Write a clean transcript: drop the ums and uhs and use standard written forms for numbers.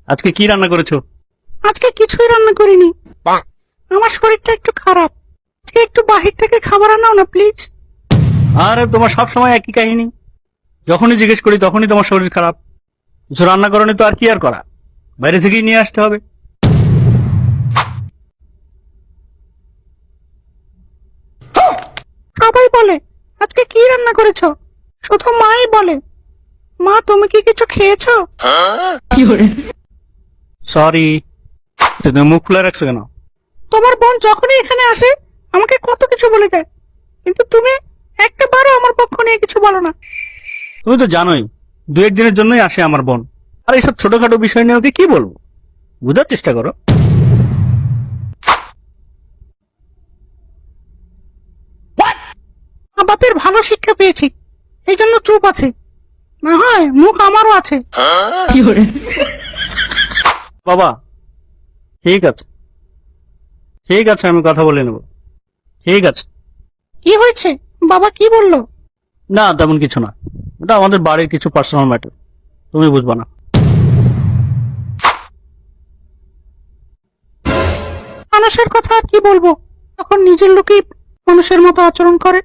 আজকে কি রান্না করেছো? আজকে কিছুই রান্না করিনি, আমার শরীরটা একটু খারাপ। আজকে একটু বাহির থেকে খাবার আনাও না প্লিজ। আরে তোমার সব সময় একই কাহিনী, যখনই জিজ্ঞেস করি তখনই তোমার শরীর খারাপ। কিছু রান্না করনি তো আর কি আর করা, বাইরে থেকেই নিয়ে আসতে হবে। সবাই বলে আজকে কি রান্না করেছো, শুধু মাই বলে মা তুমি কি কিছু খেয়েছো? সরি, তুমি মুখ খুলে রাখছো কেন? তোমার বোন যখনই এখানে আসে আমাকে কত কিছু বলে যায়, কিন্তু তুমি একটা বারও আমার পক্ষ নিয়ে কিছু বলো না। তুমি তো জানোই দু একদিনের জন্যই আসে আমার বোন, আর এইসব ছোটখাটো বিষয় নিয়ে ওকে কি বলবো, বুঝার চেষ্টা করো। মা বাপের ভালো শিক্ষা পেয়েছি, এই জন্য চুপ আছে, না হয় মুখ আমারও আছে। বাবা ঠিক আছে, ঠিক আছে, আমি কথা বলে নেব। ঠিক আছে। কি হয়েছে, বাবা কি বললো? না তেমন কিছু না, এটা আমাদের বাড়ির কিছু পার্সোনাল ম্যাটার, তুমি বুঝবা না। মানুষের কথা আর কি বলবো, তখন নিজের লোকই মানুষের মতো আচরণ করে।